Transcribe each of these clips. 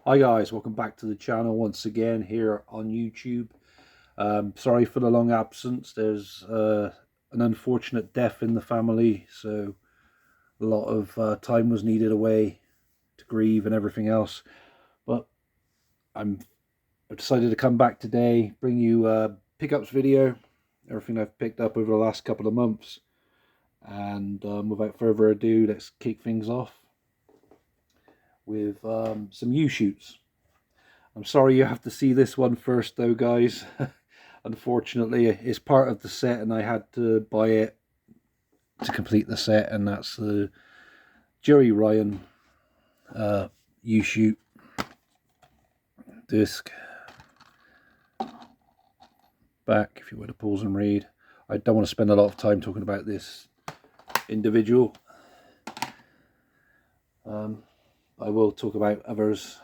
Hi guys, welcome back to the channel once again here on YouTube. Sorry for the long absence. There's an unfortunate death in the family, so a lot of time was needed away to grieve and everything else. But I've decided to come back today, bring you a pickups video, everything I've picked up over the last couple of months. And without further ado, let's kick things off with some U-shoots. I'm sorry you have to see this one first though, guys. Unfortunately, it's part of the set and I had to buy it to complete the set, and that's the Joey Ryan U-shoot disc. Back, if you were to pause and read. I don't want to spend a lot of time talking about this individual. I will talk about others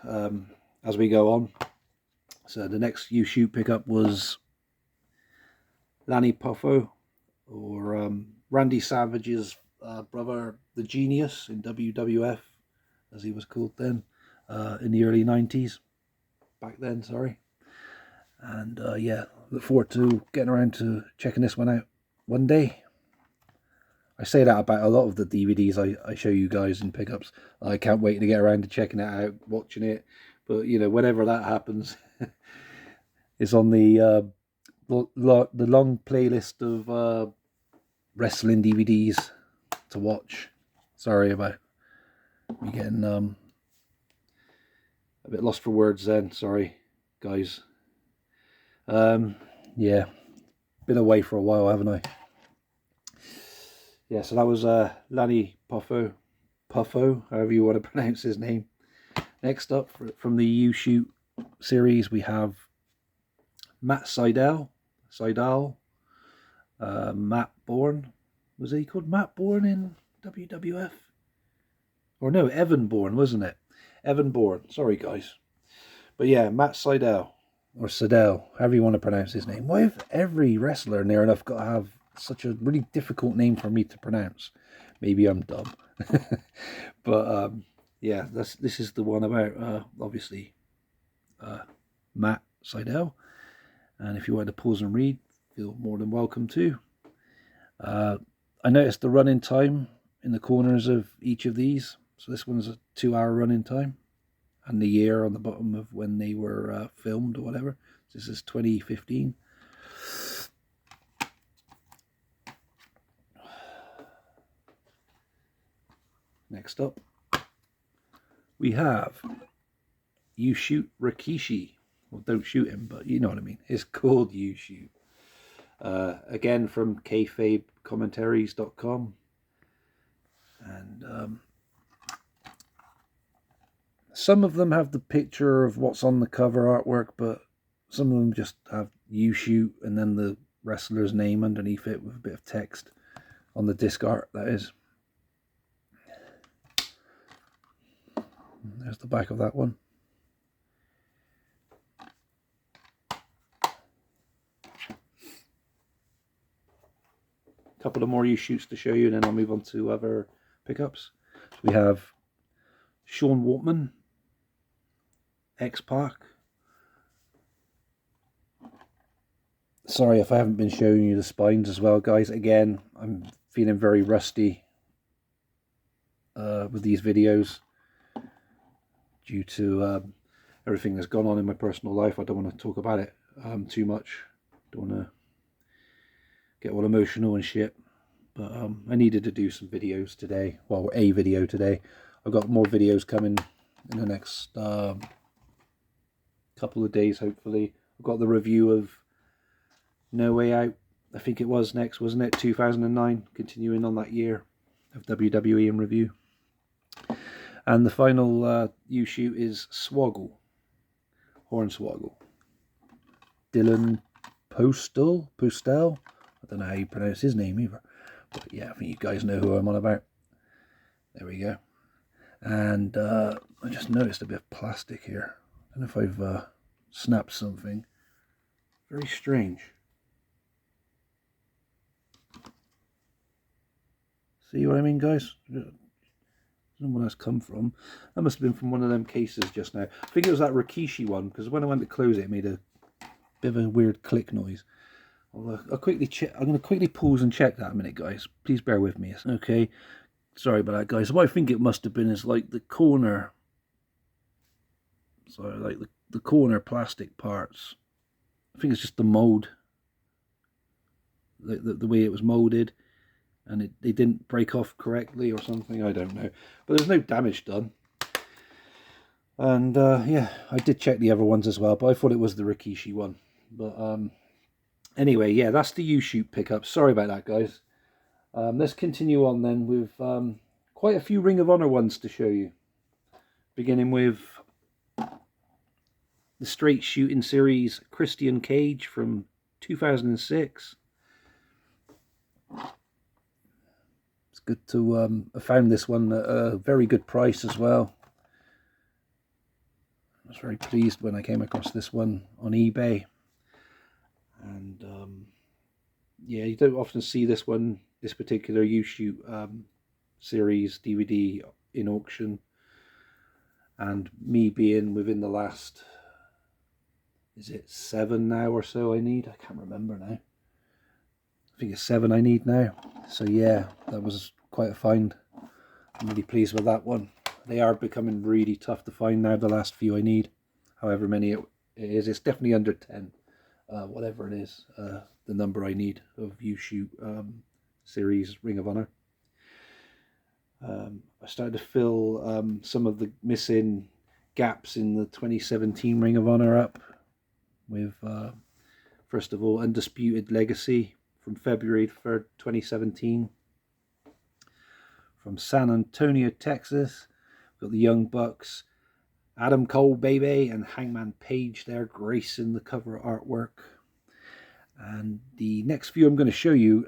as we go on. So the next U-shoot pickup was Lanny Poffo, or Randy Savage's brother, the Genius in WWF, as he was called then, in the early 90s. Back then, sorry. And yeah, look forward to getting around to checking this one out one day. I say that about a lot of the DVDs I show you guys in pickups. I can't wait to get around to checking it out, watching it. But, you know, whenever that happens, it's on the long playlist of wrestling DVDs to watch. Sorry about me getting a bit lost for words then. Sorry, guys. Yeah, been away for a while, haven't I? Yeah, so that was Lanny Poffo, however you want to pronounce his name. Next up, from the U-shoot series, we have Matt Sydal, Matt Bourne. Was he called Matt Bourne in WWF? Or no, Evan Bourne, wasn't it? Evan Bourne. Sorry, guys. But yeah, Matt Sydal, or Sydal, however you want to pronounce his name. Why have every wrestler near enough got to have such a really difficult name for me to pronounce? Maybe I'm dumb. But yeah, this is the one about, obviously, Matt Sydal. And if you want to pause and read, feel more than welcome to. I noticed the running time in the corners of each of these. So this one's a 2-hour running time, and the year on the bottom of when they were filmed or whatever. So this is 2015. Next up, we have U-shoot Rikishi. Well, don't shoot him, but you know what I mean. It's called U-shoot. Again, from kayfabecommentaries.com. And some of them have the picture of what's on the cover artwork, but some of them just have U-shoot and then the wrestler's name underneath it with a bit of text on the disc art, that is. There's the back of that one. A couple of more U-shoots to show you, and then I'll move on to other pickups. So we have Sean Waltman, X-Pac. Sorry if I haven't been showing you the spines as well, guys. Again, I'm feeling very rusty with these videos due to everything that's gone on in my personal life. I don't want to talk about it too much. Don't want to get all emotional and shit. But I needed to do some videos today. Well, a video today. I've got more videos coming in the next couple of days, hopefully. I've got the review of No Way Out, I think it was next, wasn't it? 2009, continuing on that year of WWE in review. And the final U-shoot is Swoggle, Hornswoggle. Dylan Postel? I don't know how you pronounce his name either. But yeah, I think you guys know who I'm on about. There we go. And I just noticed a bit of plastic here. I don't know if I've snapped something. Very strange. See what I mean, guys? I don't know where that's come from. That must have been from one of them cases just now. I think it was that Rikishi one, because when I went to close it, it made a bit of a weird click noise. I'll quickly check. I'm going to quickly pause and check that a minute, guys. Please bear with me. Okay, sorry about that, guys. What I think it must have been is like the corner. Sorry, like the corner plastic parts. I think it's just the mold, the way it was molded, and they didn't break off correctly or something. I don't know, but there's no damage done. And yeah, I did check the other ones as well, but I thought it was the Rikishi one. But anyway, yeah, that's the U-shoot pickup. Sorry about that, guys. Let's continue on then with quite a few Ring of Honor ones to show you. Beginning with the Straight Shooting Series Christian Cage from 2006. It's good to I found this one at a very good price as well. I was very pleased when I came across this one on eBay. And yeah, you don't often see this particular U-shoot series DVD in auction. And me being within the last, is it 7 now or so I need? I can't remember now. I think it's 7 I need now. So yeah, that was quite a find. I'm really pleased with that one. They are becoming really tough to find now, the last few I need. However many it is. It's definitely under 10. Whatever it is, the number I need of U-shoot series Ring of Honor. I started to fill some of the missing gaps in the 2017 Ring of Honor up with, first of all, Undisputed Legacy from February 3rd, 2017. From San Antonio, Texas, we've got the Young Bucks, Adam Cole, Baby, and Hangman Page there gracing the cover artwork. And the next few I'm going to show you,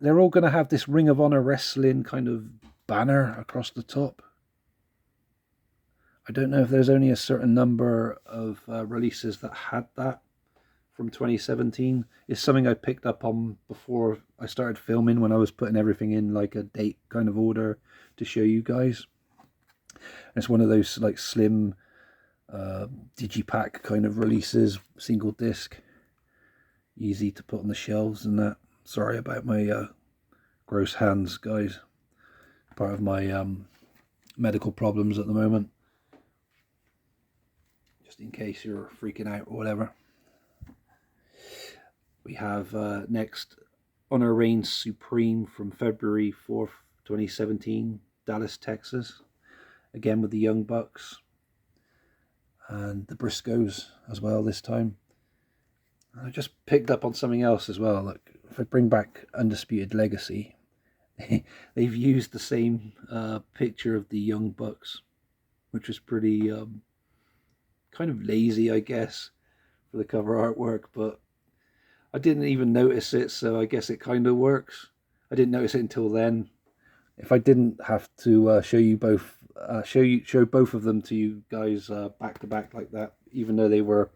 they're all going to have this Ring of Honor Wrestling kind of banner across the top. I don't know if there's only a certain number of releases that had that from 2017. It's something I picked up on before I started filming, when I was putting everything in like a date kind of order to show you guys. It's one of those like slim digipack kind of releases, single disc, easy to put on the shelves and that. Sorry about my gross hands, guys. Part of my medical problems at the moment, just in case you're freaking out or whatever. We have next Honor Reigns Supreme from February 4th, 2017, Dallas, Texas. Again with the Young Bucks and the Briscoes as well this time. And I just picked up on something else as well. Like, if I bring back Undisputed Legacy, they've used the same picture of the Young Bucks, which was pretty kind of lazy, I guess, for the cover artwork, but I didn't even notice it, so I guess it kind of works. I didn't notice it until then. If I didn't have to show you both, show both of them to you guys back to back like that, even though they were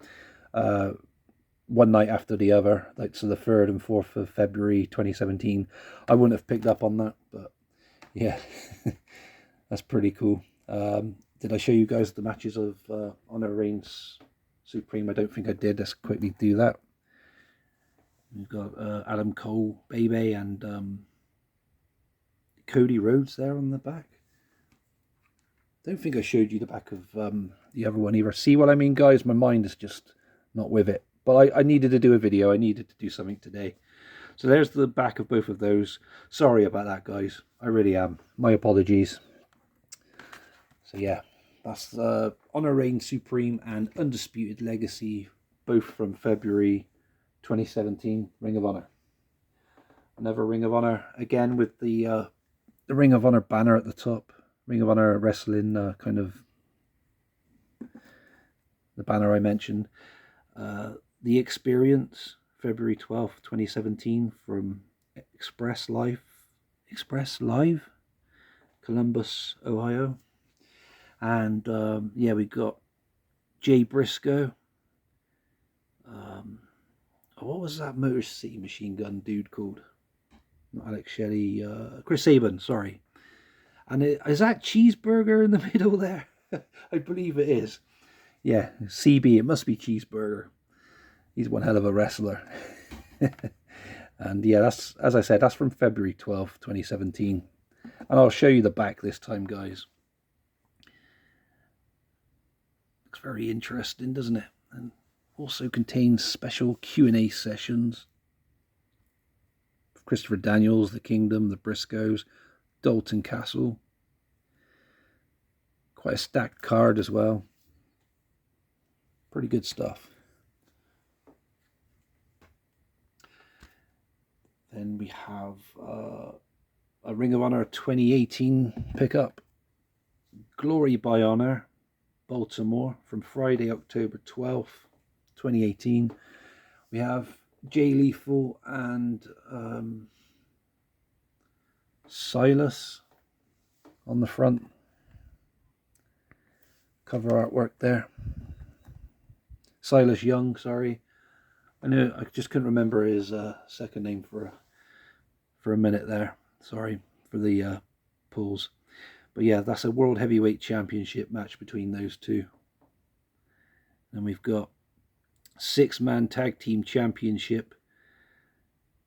one night after the other, like so the 3rd and 4th of February 2017, I wouldn't have picked up on that. But yeah, that's pretty cool. Did I show you guys the matches of Honor Reigns Supreme? I don't think I did. Let's quickly do that. We've got Adam Cole, Baby, and Cody Rhodes there on the back. Don't think I showed you the back of the other one either. See what I mean, guys? My mind is just not with it. But I needed to do a video. I needed to do something today. So there's the back of both of those. Sorry about that, guys. I really am. My apologies. So yeah, that's Honor Reigns Supreme and Undisputed Legacy, both from February 2017 Ring of Honor. Another Ring of Honor, again with the Ring of Honor banner at the top. Ring of Honor Wrestling kind of the banner I mentioned. The Experience, February 12th, 2017 from Express Live, Columbus, Ohio. And yeah, we got Jay Briscoe. What was that Motor City Machine Gun dude called? Not Alex Shelley, Chris Sabin, sorry. And is that Cheeseburger in the middle there? I believe it is. Yeah, CB, it must be Cheeseburger. He's one hell of a wrestler. And yeah, that's, as I said, that's from February 12th, 2017. And I'll show you the back this time, guys. Looks very interesting, doesn't it? And also contains special Q&A sessions. Christopher Daniels, The Kingdom, The Briscoes, Dalton Castle. Quite a stacked card as well. Pretty good stuff. Then we have a Ring of Honor 2018 pickup. Glory by Honor, Baltimore, from Friday, October 12th, 2018. We have Jay Lethal and Silas on the front. Cover artwork there. Silas Young, sorry. I know I just couldn't remember his second name for a minute there. Sorry for the pulls. But yeah, that's a World Heavyweight Championship match between those two. And we've got 6-man Tag Team Championship.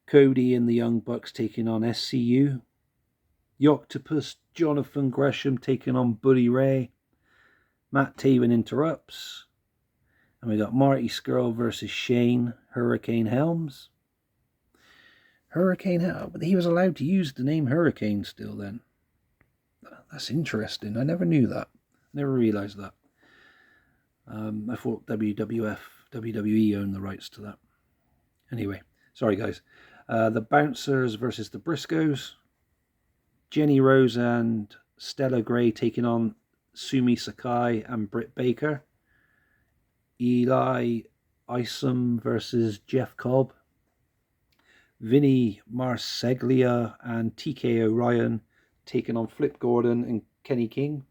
Cody and the Young Bucks taking on SCU. The Octopus, Jonathan Gresham taking on Bully Ray. Matt Taven interrupts. And we got Marty Scurll versus Shane Hurricane Helms. Hurricane Helms, but he was allowed to use the name Hurricane still then. That's interesting. I never knew that. Never realised that. I thought WWF, WWE owned the rights to that. Anyway, sorry guys. The Bouncers versus the Briscoes. Jenny Rose and Stella Gray taking on Sumi Sakai and Britt Baker. Eli Isom versus Jeff Cobb. Vinny Marseglia and TK O'Ryan taking on Flip Gordon and Kenny King.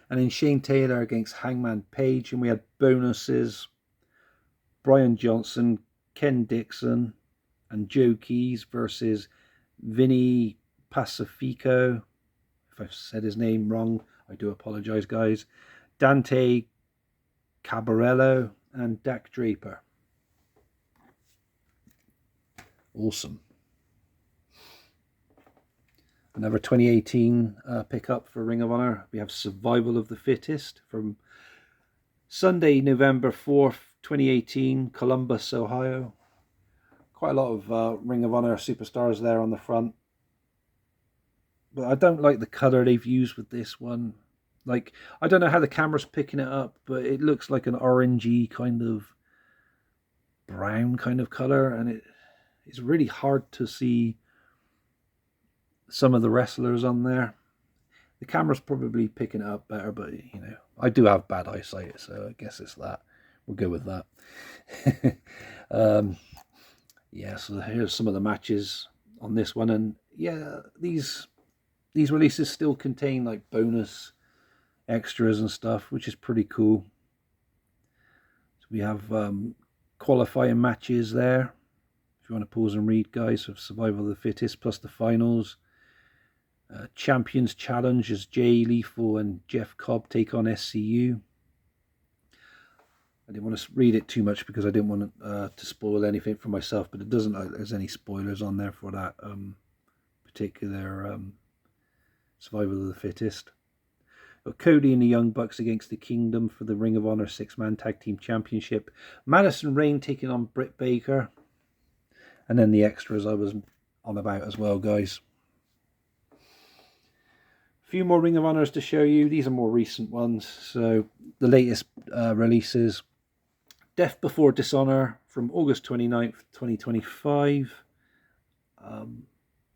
And then Shane Taylor against Hangman Page. And we had bonuses. Brian Johnson, Ken Dixon, and Joe Keys versus Vinny Pacifico. If I've said his name wrong, I do apologize, guys. Dante Cabarello and Dak Draper. Awesome. Another 2018 pickup for Ring of Honor. We have Survival of the Fittest from Sunday, November 4th, 2018, Columbus, Ohio. Quite a lot of Ring of Honor superstars there on the front. But I don't like the colour they've used with this one. Like, I don't know how the camera's picking it up, but it looks like an orangey kind of brown kind of colour, and it's really hard to see some of the wrestlers on there. The camera's probably picking it up better, but you know, I do have bad eyesight, so I guess it's that. We'll go with that. Yeah, so here's some of the matches on this one, and yeah, these releases still contain like bonus extras and stuff, which is pretty cool. So we have qualifying matches there, if you want to pause and read, guys, of Survival of the Fittest, plus the finals. Champions Challenge as Jay Lethal and Jeff Cobb take on SCU. I didn't want to read it too much because I didn't want to spoil anything for myself, but it doesn't look like there's any spoilers on there for that particular Survival of the Fittest. Got Cody and the Young Bucks against the Kingdom for the Ring of Honor 6-man Tag Team Championship. Madison Rayne taking on Britt Baker. And then the extras I was on about as well, guys. A few more Ring of Honors to show you. These are more recent ones. So the latest releases. Death Before Dishonor from August 29th, 2025.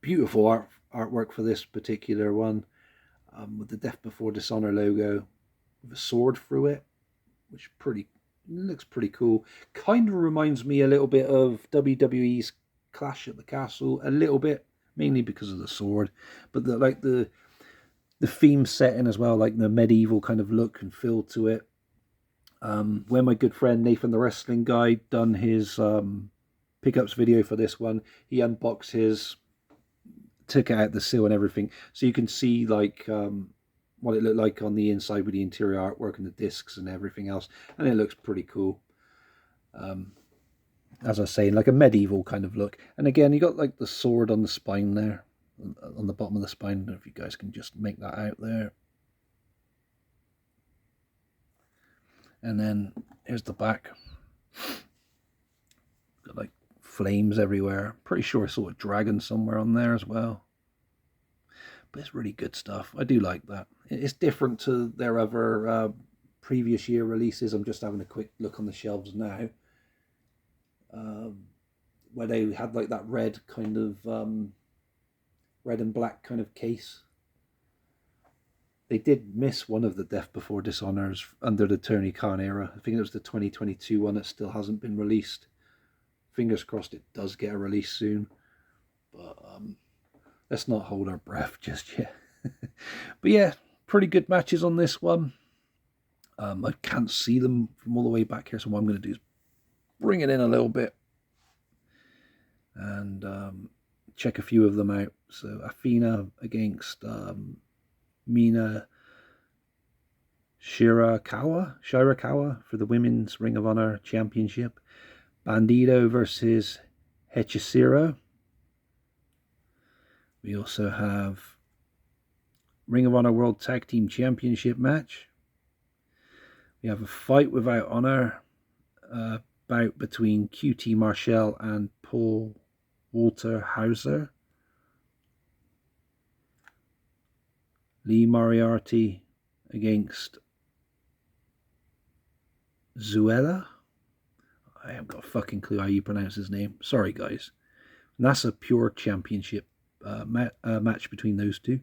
Beautiful artwork for this particular one. With the Death Before Dishonor logo with a sword through it, which looks pretty cool. Kind of reminds me a little bit of WWE's Clash at the Castle, a little bit, mainly because of the sword, but the theme setting as well, like the medieval kind of look and feel to it. When my good friend Nathan the Wrestling Guy done his pickups video for this one, he unboxed his took it out the seal and everything, so you can see like what it looked like on the inside with the interior artwork and the discs and everything else, and it looks pretty cool. As I was saying, like a medieval kind of look. And again, you got like the sword on the spine there, on the bottom of the spine. I don't know if you guys can just make that out there. And then here's the back. Got like flames everywhere. Pretty sure I saw a dragon somewhere on there as well. But it's really good stuff. I do like that. It's different to their other previous year releases. I'm just having a quick look on the shelves now. Where they had like that red kind of red and black kind of case. They did miss one of the Death Before Dishonors under the Tony Khan era. I think it was the 2022 one that still hasn't been released. Fingers crossed it does get a release soon. But let's not hold our breath just yet. But yeah, pretty good matches on this one. I can't see them from all the way back here, so what I'm going to do is bring it in a little bit and check a few of them out. So Athena against Mina Shirakawa for the Women's Ring of Honor Championship. Bandido versus Hechicero. We also have Ring of Honor World Tag Team Championship match. We have a Fight Without Honor bout between QT Marshall and Paul Walter Hauser. Lee Moriarty against Zuela. I haven't got a fucking clue how you pronounce his name. Sorry, guys. And that's a pure championship match between those two.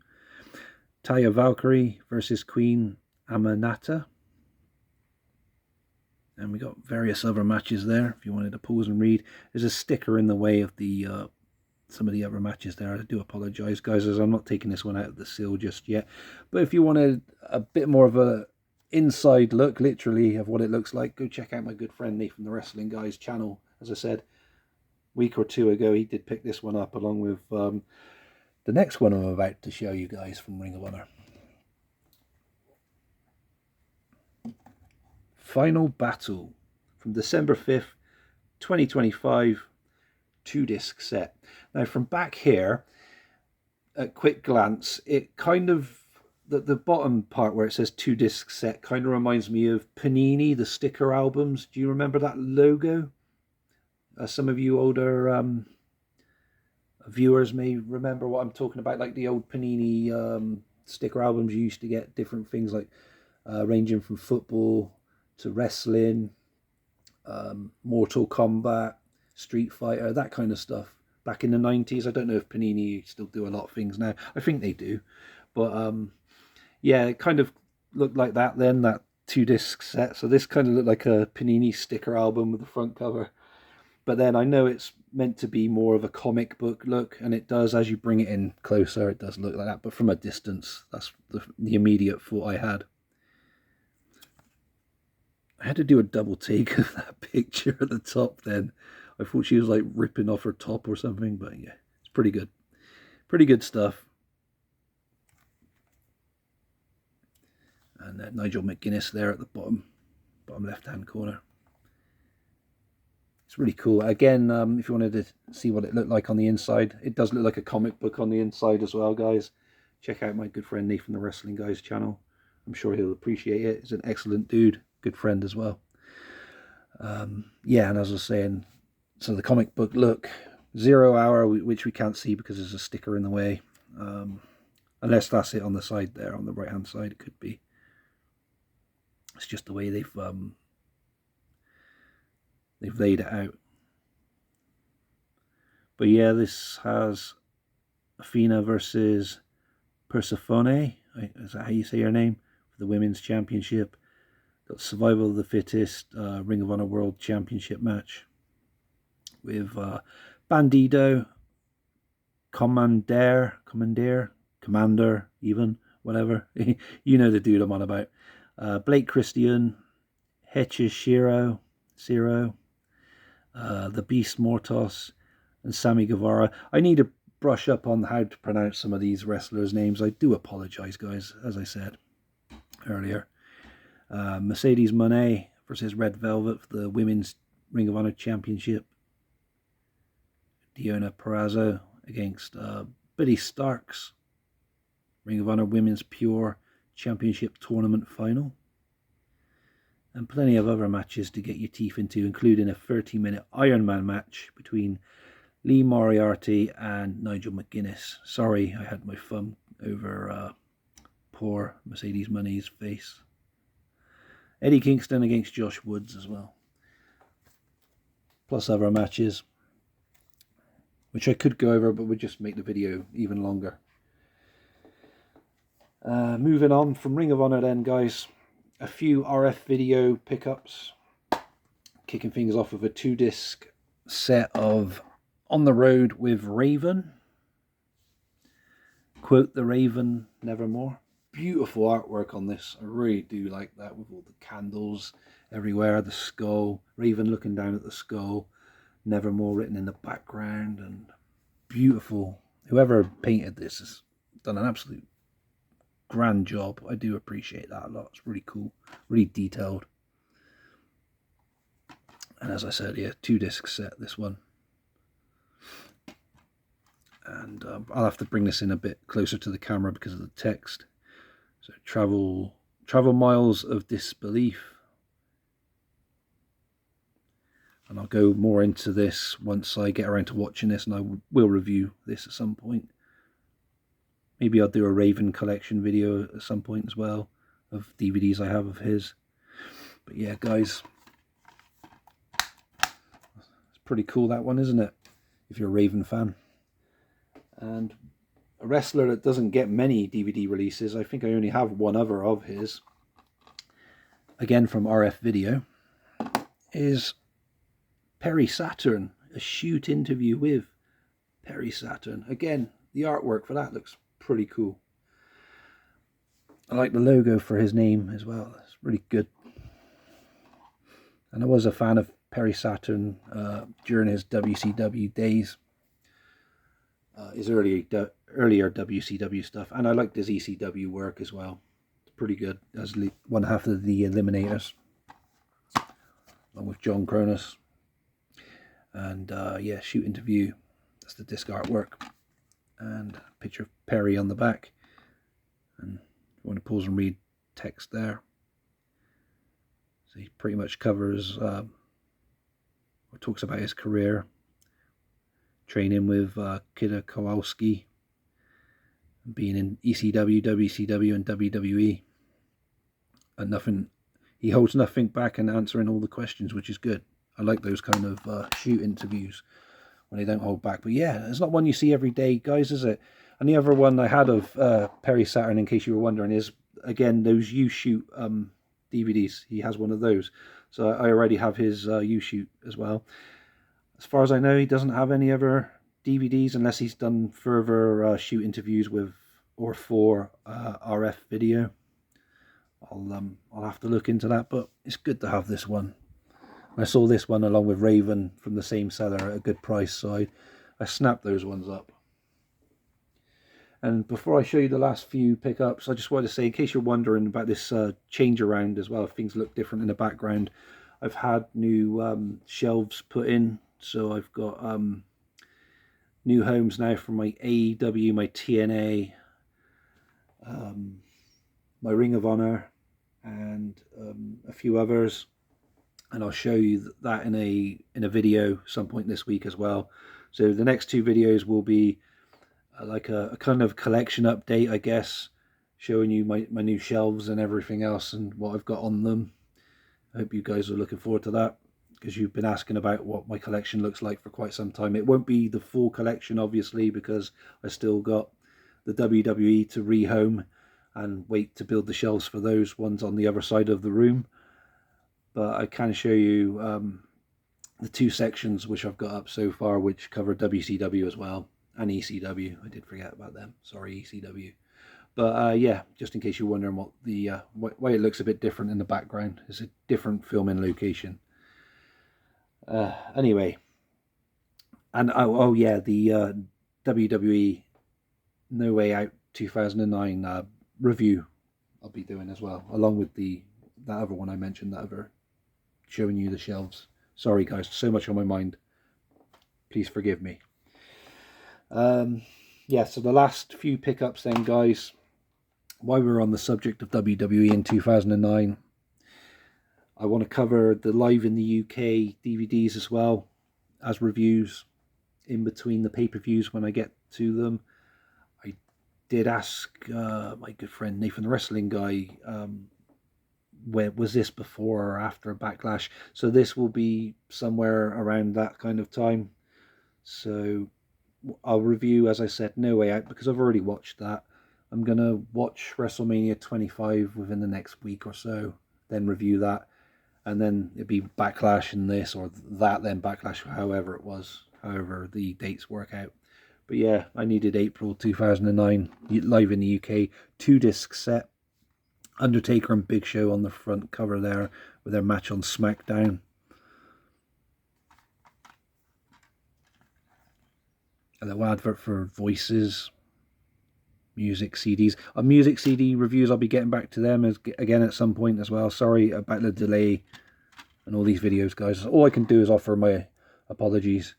Taya Valkyrie versus Queen Amanata. And we got various other matches there if you wanted to pause and read. There's a sticker in the way of the some of the other matches there. I do apologise, guys, as I'm not taking this one out of the seal just yet. But if you wanted a bit more of a inside look, literally, of what it looks like, go check out my good friend Nathan the Wrestling Guy's channel. As I said, a week or two ago, he did pick this one up along with the next one I'm about to show you guys from Ring of Honor. Final Battle from December 5th, 2025, 2-disc set. Now from back here, at quick glance, it kind of, the bottom part where it says 2-disc set kind of reminds me of Panini, the sticker albums. Do you remember that logo? Some of you older viewers may remember what I'm talking about, like the old Panini sticker albums. You used to get different things like ranging from football to wrestling, Mortal Kombat, Street Fighter, that kind of stuff. Back in the 90s, I don't know if Panini still do a lot of things now. I think they do. But yeah, it kind of looked like that then, that 2-disc set. So this kind of looked like a Panini sticker album with the front cover. But then I know it's meant to be more of a comic book look, and it does, as you bring it in closer, it does look like that. But from a distance, that's the immediate thought I had. I had to do a double take of that picture at the top then. I thought she was like ripping off her top or something, but yeah, it's pretty good. Pretty good stuff. And Nigel McGuinness there at the bottom left-hand corner. It's really cool. Again, if you wanted to see what it looked like on the inside, it does look like a comic book on the inside as well, guys. Check out my good friend Nathan the Wrestling Guy's channel. I'm sure he'll appreciate it. He's an excellent dude. Good friend as well. Yeah, and as I was saying, so the comic book look, 0 hour, which we can't see because there's a sticker in the way. Unless that's it on the side there, on the right hand side, it could be. It's just the way they've laid it out. But yeah, this has Athena versus Persephone. Is that how you say her name? For the Women's Championship. Got Survival of the Fittest, Ring of Honor World Championship match with Bandido, Commander, even, whatever. You know the dude I'm on about. Blake Christian, Hechicero, the Beast Mortos, and Sammy Guevara. I need to brush up on how to pronounce some of these wrestlers' names. I do apologize, guys, as I said earlier. Mercedes Moné versus Red Velvet for the Women's Ring of Honor Championship. Deonna Purrazzo against Billie Starkz, Ring of Honor Women's Pure Championship Tournament Final. And plenty of other matches to get your teeth into, including a 30-minute Iron Man match between Lee Moriarty and Nigel McGuinness. Sorry, I had my thumb over poor Mercedes Moné's face. Eddie Kingston against Josh Woods as well. Plus other matches, which I could go over, but would just make the video even longer. Moving on from Ring of Honor then, guys. A few RF video pickups. Kicking things off with a 2-disc set of On the Road with Raven. Quote the Raven, Nevermore. Beautiful artwork on this. I really do like that, with all the candles everywhere, the skull, Raven looking down at the skull, Nevermore written in the background, and beautiful. Whoever painted this has done an absolute grand job. I do appreciate that a lot. It's really cool, really detailed. And as I said, yeah, 2-disc set, this one. And I'll have to bring this in a bit closer to the camera because of the text. So travel miles of disbelief. And I'll go more into this once I get around to watching this, and I will review this at some point. Maybe I'll do a Raven collection video at some point as well, of DVDs I have of his. But yeah, guys, it's pretty cool, that one, isn't it? If you're a Raven fan. And a wrestler that doesn't get many DVD releases, I think I only have one other of his, again from RF Video, is Perry Saturn. A shoot interview with Perry Saturn. Again, the artwork for that looks pretty cool. I like the logo for his name as well. It's really good. And I was a fan of Perry Saturn during his WCW days. His earlier WCW stuff, and I liked his ECW work as well. It's pretty good as one half of the Eliminators, along with John Cronus. And yeah, shoot interview. That's the disc artwork, and a picture of Perry on the back. And if you want to pause and read text there, so he pretty much covers or talks about his career. Training with Kida Kowalski, being in ECW, WCW, and WWE, and he holds nothing back and answering all the questions, which is good. I like those kind of shoot interviews when they don't hold back. But yeah, it's not one you see every day, guys, is it? And the other one I had of Perry Saturn, in case you were wondering, is again those U-Shoot DVDs. He has one of those, so I already have his U-Shoot as well. As far as I know, he doesn't have any other DVDs unless he's done further shoot interviews with or for RF Video. I'll have to look into that, but it's good to have this one. I saw this one along with Raven from the same seller at a good price, so I snapped those ones up. And before I show you the last few pickups, I just wanted to say, in case you're wondering about this change around as well, if things look different in the background, I've had new shelves put in. So I've got new homes now for my AEW, my TNA, my Ring of Honor, and a few others. And I'll show you that in a video some point this week as well. So the next 2 videos will be like a kind of collection update, I guess, showing you my new shelves and everything else and what I've got on them. I hope you guys are looking forward to that, because you've been asking about what my collection looks like for quite some time. It won't be the full collection, obviously, because I still got the WWE to rehome and wait to build the shelves for those ones on the other side of the room. But I can show you the 2 sections which I've got up so far, which cover WCW as well, and ECW. I did forget about them. Sorry, ECW. But yeah, just in case you're wondering what the why it looks a bit different in the background. It's a different filming location. Anyway, and oh yeah, the WWE No Way Out 2009 review I'll be doing as well, along with that other one I mentioned, that other showing you the shelves. Sorry guys, so much on my mind. Please forgive me. Yeah, so the last few pickups then, guys, while we're on the subject of WWE in 2009, I want to cover the Live in the UK DVDs as well as reviews in between the pay-per-views when I get to them. I did ask my good friend Nathan the Wrestling Guy, where was this before or after Backlash? So this will be somewhere around that kind of time. So I'll review, as I said, No Way Out, because I've already watched that. I'm going to watch WrestleMania 25 within the next week or so, then review that. And then it'd be Backlash and this, or that, then Backlash, however it was, however the dates work out. But yeah, I needed April 2009, Live in the UK, 2-disc set. Undertaker and Big Show on the front cover there with their match on SmackDown. A little advert for Voices, music CDs. Music CD reviews, I'll be getting back to them again at some point as well. Sorry about the delay and all these videos, guys. All I can do is offer my apologies.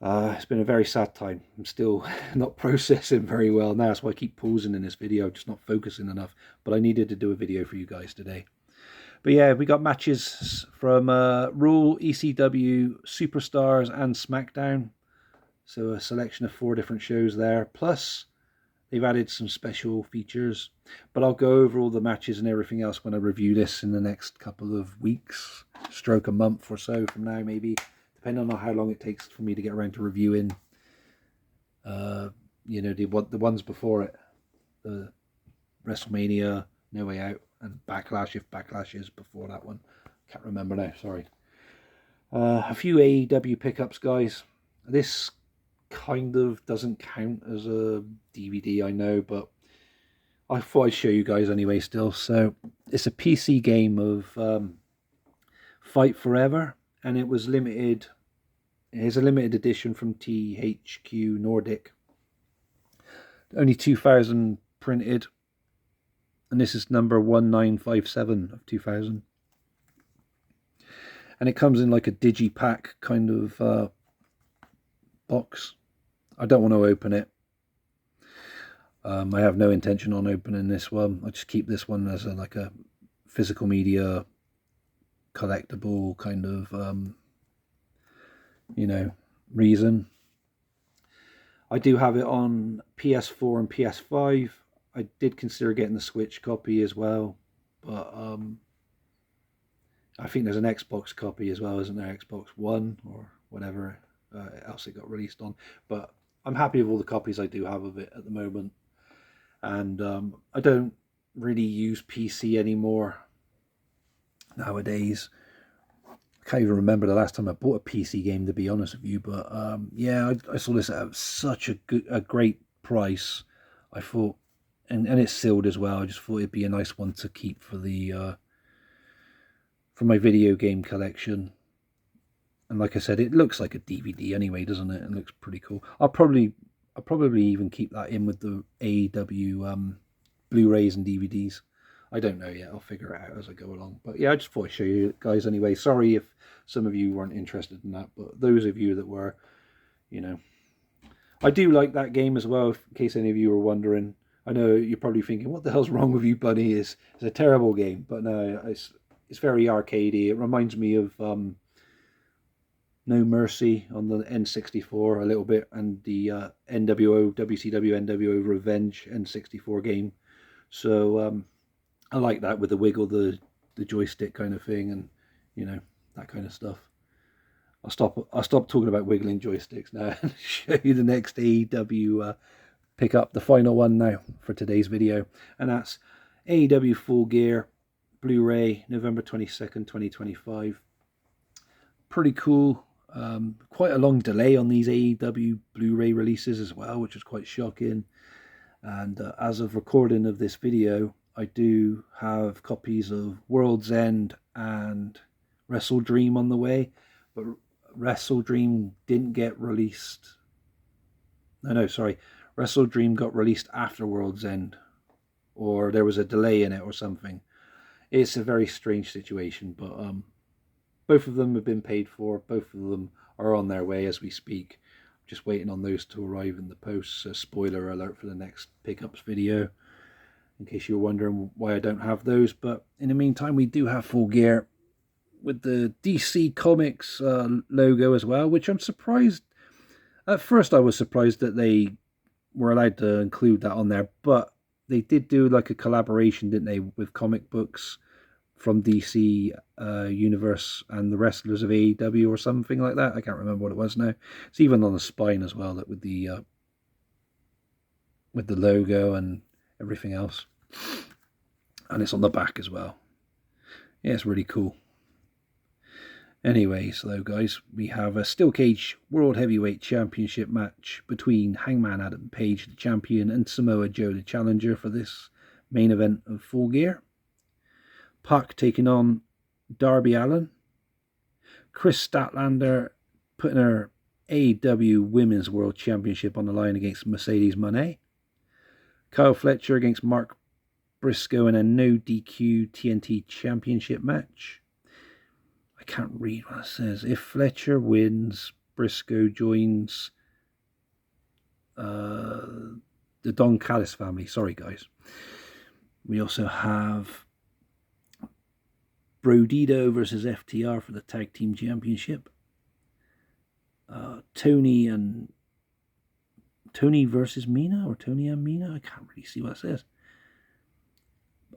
It's been a very sad time. I'm still not processing very well now. That's why I keep pausing in this video, just not focusing enough. But I needed to do a video for you guys today. But yeah, we got matches from Raw, ECW, Superstars and SmackDown. So a selection of 4 different shows there. Plus, they've added some special features. But I'll go over all the matches and everything else when I review this in the next couple of weeks. Stroke a month or so from now, maybe. Depending on how long it takes for me to get around to reviewing, you know, the ones before it, the WrestleMania, No Way Out, and Backlash, if Backlash is before that one. Can't remember now, sorry. A few AEW pickups, guys. This kind of doesn't count as a DVD, I know, but I thought I'd show you guys anyway still. So it's a PC game of Fight Forever, and it was limited. It's a limited edition from THQ Nordic. Only 2,000 printed. And this is number 1957 of 2000. And it comes in like a digipack kind of box. I don't want to open it. I have no intention on opening this one. I just keep this one as like a physical media collectible kind of you know, reason. I do have it on PS4 and PS5. I did consider getting the Switch copy as well, but I think there's an Xbox copy as well, isn't there? Xbox One or whatever else it got released on. But I'm happy with all the copies I do have of it at the moment. And I don't really use PC anymore nowadays. I can't even remember the last time I bought a PC game, to be honest with you. But yeah, I saw this at such a great price. I thought, and it's sealed as well. I just thought it'd be a nice one to keep for the for my video game collection. And like I said, it looks like a DVD anyway, doesn't it? It looks pretty cool. I'll probably even keep that in with the AEW Blu-rays and DVDs. I don't know yet. I'll figure it out as I go along. But yeah, I just thought I'd show you guys anyway. Sorry if some of you weren't interested in that, but those of you that were, you know. I do like that game as well, in case any of you were wondering. I know you're probably thinking, what the hell's wrong with you, Bunny? It's a terrible game. But no, it's very arcadey. It reminds me of No Mercy on the N64 a little bit, and the WCW NWO Revenge N64 game. So I like that with the wiggle, the joystick kind of thing, and you know, that kind of stuff. I'll stop talking about wiggling joysticks now and show you the next AEW pickup, the final one now for today's video, and that's AEW Full Gear Blu-ray, November 22nd, 2025. Pretty cool. Quite a long delay on these AEW Blu-ray releases as well, which is quite shocking. And as of recording of this video, I do have copies of World's End and Wrestle Dream on the way, but Wrestle Dream didn't get released No, sorry. Wrestle Dream got released after World's End, or there was a delay in it or something. It's a very strange situation, but both of them have been paid for. Both of them are on their way as we speak. Just waiting on those to arrive in the post. So spoiler alert for the next pickups video, in case you're wondering why I don't have those. But in the meantime, we do have Full Gear with the DC Comics logo as well, which I'm surprised. At first, I was surprised that they were allowed to include that on there, but they did do like a collaboration, didn't they, with comic books from DC Universe and the wrestlers of AEW or something like that. I can't remember what it was now. It's even on the spine as well, that with the logo and everything else, and it's on the back as well. Yeah, it's really cool. Anyways, though, guys, we have a Steel Cage World Heavyweight Championship match between Hangman Adam Page, the champion, and Samoa Joe, the challenger, for this main event of Full Gear. Pac taking on Darby Allin. Chris Statlander putting her AEW Women's World Championship on the line against Mercedes Moné. Kyle Fletcher against Mark Briscoe in a no DQ TNT Championship match. I can't read what it says. If Fletcher wins, Briscoe joins the Don Callis family. Sorry, guys. We also have Brodido versus FTR for the Tag Team Championship. Tony versus Mina, or Tony and Mina. I can't really see what it says.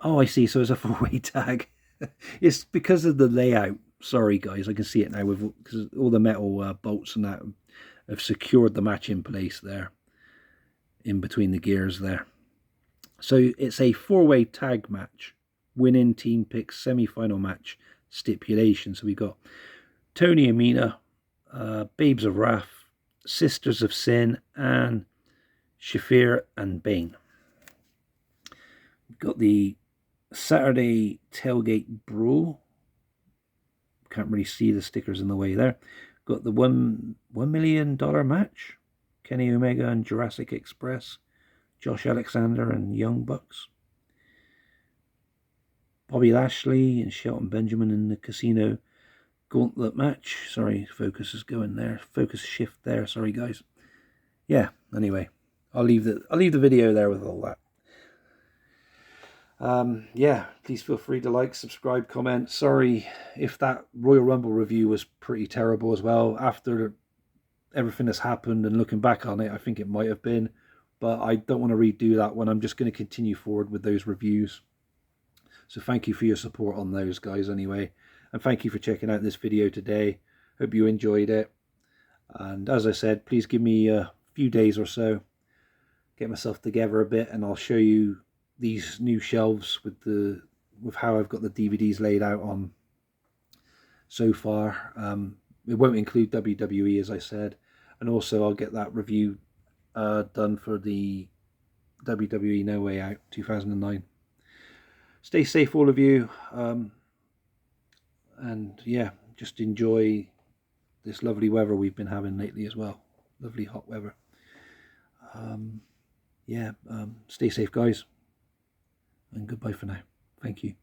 Oh, I see. So it's a 4-way tag. It's because of the layout. Sorry, guys. I can see it now because all the metal bolts and that have secured the match in place there, in between the gears there. So it's a 4-way tag match. Winning team picks semi-final match stipulation. So we got Tony and Mina, Babes of Wrath, Sisters of Sin, and Shafir and Bane. We've got the Saturday Tailgate Brawl. Can't really see the stickers in the way there. Got the $1 million match. Kenny Omega and Jurassic Express. Josh Alexander and Young Bucks. Bobby Lashley and Shelton Benjamin in the Casino Gauntlet match. Sorry, focus is going there. Focus shift there. Sorry, guys. Yeah. Anyway, I'll leave the video there with all that. Yeah, please feel free to like, subscribe, comment. Sorry if that Royal Rumble review was pretty terrible as well. After everything that's happened and looking back on it, I think it might have been, but I don't want to redo that one. I'm just going to continue forward with those reviews. So thank you for your support on those, guys, anyway. And thank you for checking out this video today. Hope you enjoyed it. And as I said, please give me a few days or so, get myself together a bit, and I'll show you these new shelves with how I've got the DVDs laid out on so far. It won't include WWE, as I said, and also I'll get that review done for the WWE No Way Out 2009. Stay safe, all of you, and yeah, just enjoy this lovely weather we've been having lately as well. Lovely hot weather. Stay safe, guys. And goodbye for now. Thank you.